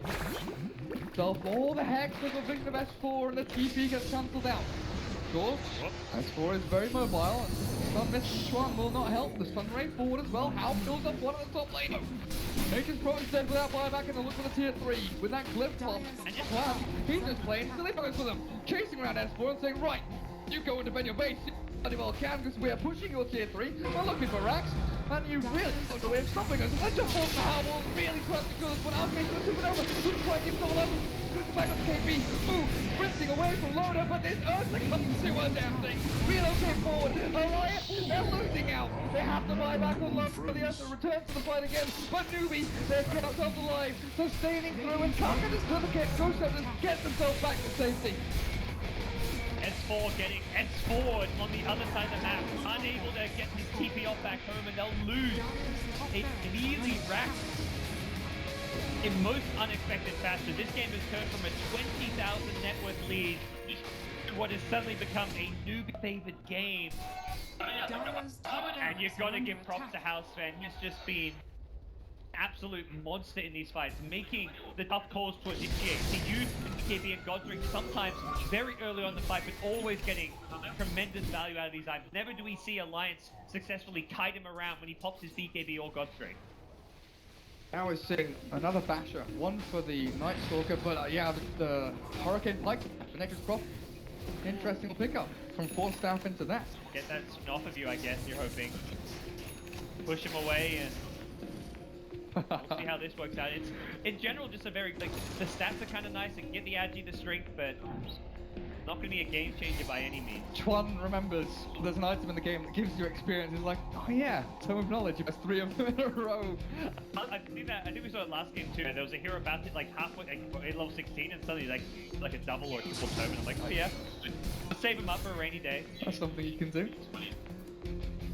So all the Hex, they will bring the S4 and the TP gets cancelled out. Of course, S4 is very mobile, and Stun Miss Chuan will not help. The Stun Ray forward as well. How fills up one of the top lane. Nature's Pro is dead without buyback, and they look for the tier 3 with that clip pop. Wow, he's just playing silly buggers for them, chasing around S4 and saying, right, you go and defend your base. Bloody well can, because we are pushing your tier 3. We're looking for racks, and you really got the way of stopping us. Let's just hold the Howell, really trying to kill us, but our case is Supernova. Looks like he's all up. Back up KB. Ooh, sprinting away from Loda, but this Earthling comes to us, damn thing. Relocate forward. Alliance, they're losing out. They have to buy back on Loda for the Earth to return to the fight again. But Newbee, they've kept themselves alive, sustaining through, and Kaka just doesn't get Ghost Hunters, get themselves back to safety. S4 getting S4 on the other side of the map, unable to get his TP off back home, and they'll lose a clearly racked in most unexpected fashion. This game has turned from a 20,000 net worth lead to what has suddenly become a Newbee favored game. And you've got to give props to House Fan. He's just been absolute monster in these fights, making the tough calls to initiate. He used KB and Godric sometimes very early on in the fight, but always getting tremendous value out of these items. Never do we see Alliance successfully kite him around when he pops his BKB or Godric. Now we're seeing another Basher, one for the Night Stalker, but yeah, the Hurricane Pike, the Nature's Prop. Interesting pickup from Force Staff into that. Get that off of you, I guess, you're hoping. Push him away and we'll see how this works out. It's, in general, just a very, like, the stats are kind of nice and get the agi, the strength, but not going to be a game changer by any means. Chuan remembers there's an item in the game that gives you experience. He's like, oh yeah, Tome of Knowledge, you has 3 of them in a row. I think we saw it last game too. There was a hero about it like halfway, like level 16, and suddenly like a double or triple tome, and I'm like, oh yeah, let's save him up for a rainy day. That's something you can do.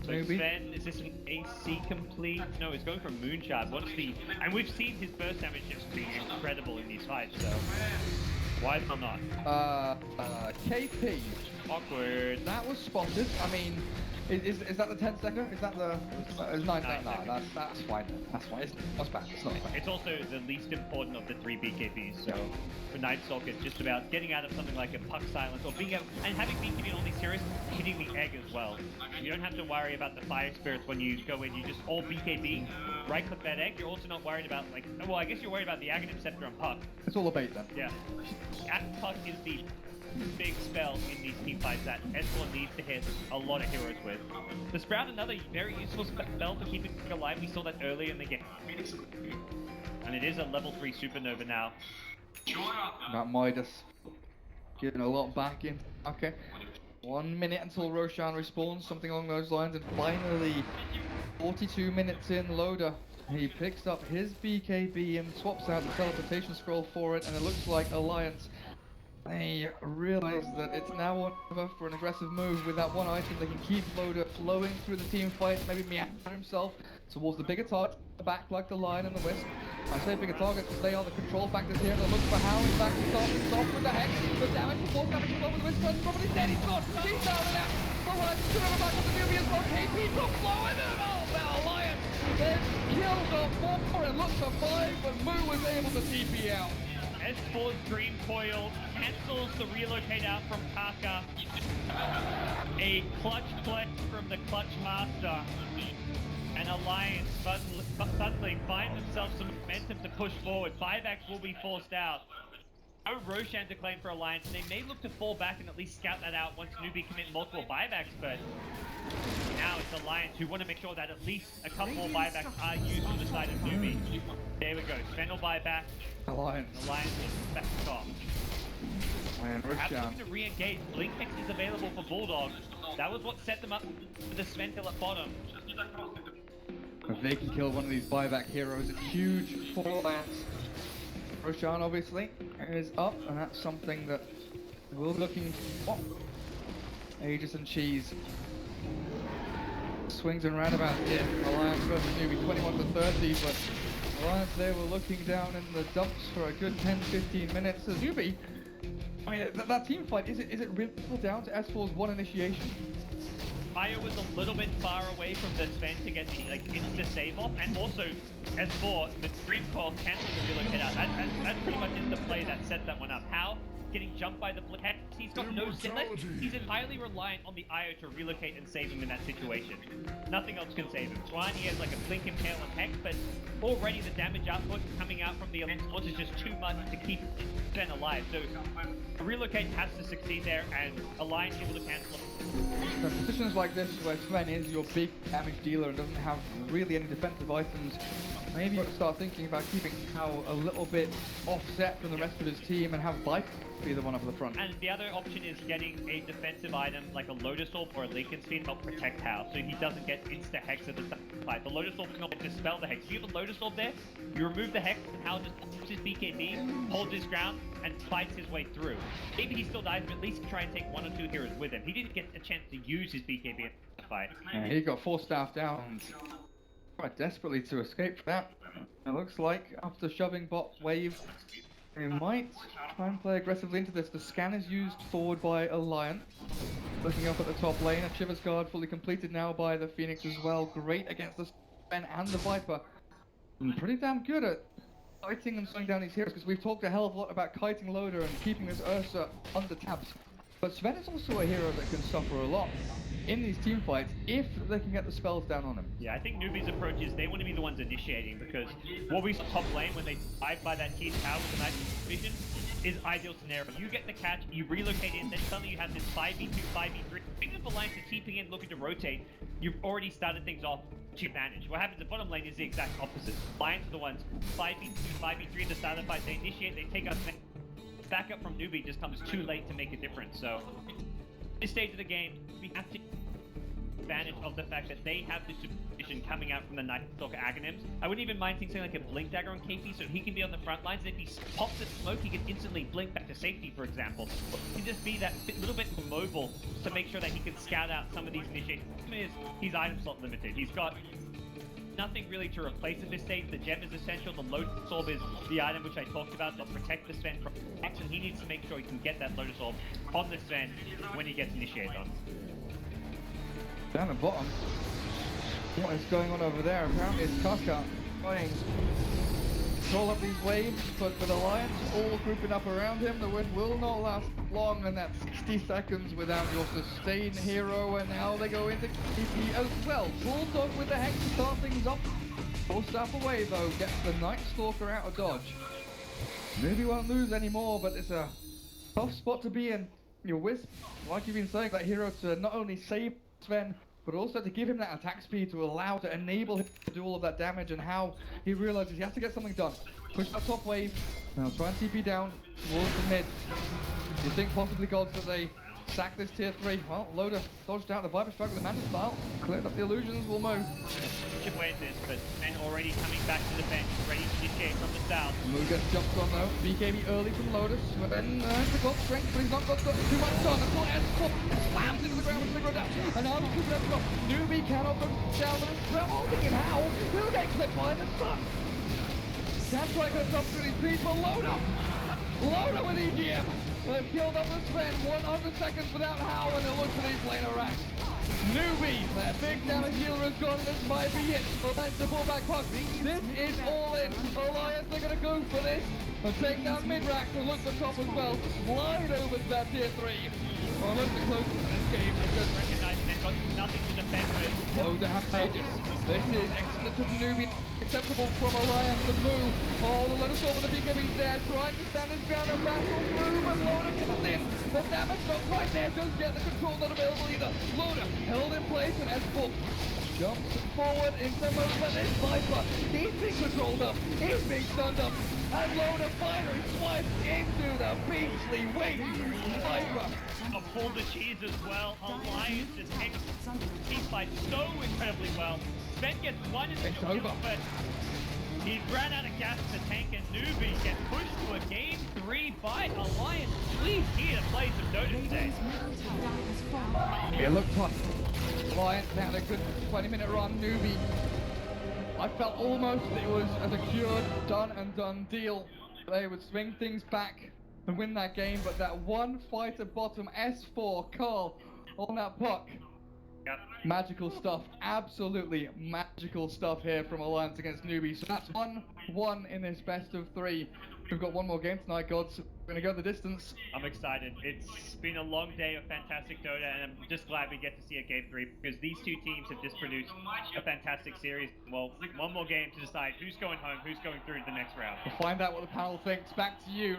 So Sven, is this an AC complete? No, it's going for Moonshard. What's the... And we've seen his burst damage just be incredible in these fights, so... Why the hell not? KP. Awkward. That was spotted. I mean, is that the 10 second? Is that the... It's 9 seconds. No, that's fine. That's fine. It's not bad. It's not bad. It's also the least important of the 3 BKBs, so... For Night Stalker, it's just about getting out of something like a Puck Silence, or being able... And having BKB on these series, hitting the egg as well. You don't have to worry about the Fire Spirits when you go in, you just all BKB, right-click that egg. You're also not worried about, like... Well, I guess you're worried about the Aghanim Scepter and Puck. It's all a bait then. Yeah. Puck is the big spell in these team fights that S4 needs to hit a lot of heroes with. The Sprout, another very useful spell for keeping alive. We saw that earlier in the game. And it is a level 3 Supernova now. That Midas getting a lot back in. Okay. 1 minute until Roshan respawns, something along those lines, and finally 42 minutes in, Loda. He picks up his BKB and swaps out the teleportation scroll for it, and it looks like Alliance, they realize that it's now over for an aggressive move. With that one item, they can keep Loda flowing through the team fight, maybe meander himself towards the bigger target, back like the Lion and the Wisp. I say bigger targets because they are the control factors here. They'll look for how, in fact, to start things off with the Hex. The damage before damage as well with the Whisper. Probably dead. He's gone. He's down and out. But what? Should have back up the Newbee as well. KP drops low and then that Alliance then kills off 4 and looks for 5, but Moo was able to TP out. S4's Dream Coil cancels the relocate out from Kaka. A clutch flex from the Clutch Master. And Alliance suddenly find themselves some momentum to push forward. Buybacks will be forced out. No Roshan to claim for Alliance, and they may look to fall back and at least scout that out once Newbee commit multiple buybacks, but now it's Alliance who want to make sure that at least a couple more buybacks are used on the side of Newbee. There we go. Sven will buy back. Alliance is back off. And Perhaps Roshan. looking to re-engage. Blink Hex is available for Bulldog. That was what set them up for the Sven kill at bottom. If they can kill one of these buyback heroes, it's huge for Alliance. Roshan obviously is up, and that's something that we're looking for. Aegis and Cheese. Swings and roundabouts here. Alliance versus Newbee 21 to 30, but Alliance they were looking down in the dumps for a good 10-15 minutes. As Newbee, I mean, that team fight, is it really down to S4's one initiation? Fire was a little bit far away from the Sven to get the insta save off, and also S4, the Dream Coil canceled the relocate out. That pretty much is the play that set that one up. How? Getting jumped by the Blink Hex. He's got no set. He's entirely reliant on the IO to relocate and save him in that situation. Nothing else can save him. Ryan, he has like a Blink Impale and Hex, but already the damage output coming out from the Alliance is just too much to keep Sven alive. So a relocate has to succeed there, and Alliance able to cancel it. So positions like this where Sven is your big damage dealer and doesn't have really any defensive items, maybe you start thinking about keeping Hao a little bit offset from the rest of his team and have Viper be the one up at the front. And the other option is getting a defensive item like a Lotus Orb or a Lincoln Sphere to help protect Hao, so he doesn't get insta Hex at the fight. The Lotus Orb can help dispel the Hex. If you have a Lotus Orb there, you remove the Hex and Hao just puts his BKB, holds his ground, and fights his way through. Maybe he still dies, but at least try and take 1 or 2 heroes with him. He didn't get a chance to use his BKB in the fight. Yeah, he got 4 staff down. Quite desperately to escape from that. It looks like after shoving bot wave, they might try and play aggressively into this. The scan is used forward by Alliance. Looking up at the top lane, a Shiver's Guard fully completed now by the Phoenix as well. Great against the Sven and the Viper. And pretty damn good at fighting and slowing down these heroes, because we've talked a hell of a lot about kiting Loader and keeping this Ursa under tabs. But Sven is also a hero that can suffer a lot in these team fights if they can get the spells down on him. Yeah, I think Newbee's approach is they want to be the ones initiating, because what we saw top lane when they dive by that T tower with the nice vision is ideal scenario. You get the catch, you relocate in, then suddenly you have this 5v2, 5v3. Even if Alliance is TPing in looking to rotate, you've already started things off to advantage. What happens at bottom lane is the exact opposite. Alliance are the ones 5v2, 5v3 at the start of the fight, they initiate, they take out backup from Newbee just comes too late to make a difference. So at this stage of the game, we have to take advantage of the fact that they have this supervision coming out from the Night Stalker Aghanims. I wouldn't even mind seeing something like a Blink Dagger on KP so he can be on the front lines, and if he pops the smoke, he can instantly blink back to safety, for example. He can just be that little bit more mobile to make sure that he can scout out some of these initiations. The problem is, he's item slot limited. He's got nothing really to replace at this stage. The gem is essential. The Lotus Orb is the item which I talked about to protect the Sven from X, and he needs to make sure he can get that Lotus Orb on the Sven when he gets initiated on. Down the bottom, what is going on over there? Apparently it's Kaka trying to control up these waves, but with Alliance all grouping up around him, the win will not last long, and that's 60 seconds without your sustain hero, and now they go into KP as well. Bulldog with the Hex to start things up. Full staff away though, gets the Night Stalker out of dodge. Newbee won't lose anymore, but it's a tough spot to be in. Your Wisp, like you've been saying, that hero to not only save Sven, but also to give him that attack speed to allow, to enable him to do all of that damage, and how he realizes he has to get something done. Push that top wave, now try and TP down towards the mid. You think possibly, Gods, that they sack this tier 3? Well, Loader dodged out the Viper Strike with the Manta Style, cleared up the illusions, will move. Chip away at this, but Sven already coming back to the bench, ready to initiate from the south. Moo gets jumped on though, BKB early from Lotus, but then the God strength, but he's not got too much done until S4 slams into the ground with the down. And now the two left drop. Newbee cannot go down, but it's holding him. How? He'll get clipped by the sun. That's why I got top to these people. Loda! Loda with EGM! They've killed up the Sven 100 seconds without How, and it looks like he's playing a rack. Newbee, that big damage healer is gone, this might be it. Alliance to pull back puck. This is all in. Alliance, they're gonna go for this. And take down mid-rack and look the top as well. Slide over to that tier 3. Well, look the close to this game. Just recognize they've got nothing to defend with. Loda have pages. This is excellent to Newbee. Acceptable from Alliance to move. Oh, the Lotus over the BKB's there, trying to stand his ground and battle through, but Loda comes in. The damage not quite there, doesn't get the control not available either. Loda held in place and S4 jumps forward into movement. It's Viper. He's being controlled up. He's being stunned up. And Loda finally swipes into the beastly wings. Viper. Pull the cheese as well. Alliance just takes team fight so incredibly well. Sven gets one in the It's kill, over. but he ran out of gas in the tank, and Newbee gets pushed to a game 3 by Alliance. Please here to play some Dota today. Radiant's middle tower has fallen. It looked tough. Alliance had a good 20-minute run. Newbee, I felt almost it was a secured, done and done deal. They would swing things back and win that game, but that one fight at bottom, S4, Carl, on that puck. Yep. Magical stuff, absolutely magical stuff here from Alliance against Newbee. So that's 1-1 in this best of 3. We've got one more game tonight, gods. We're gonna go the distance. I'm excited. It's been a long day of fantastic Dota, and I'm just glad we get to see a game 3 because these two teams have just produced a fantastic series. Well, one more game to decide who's going home, who's going through to the next round. We'll find out what the panel thinks. Back to you.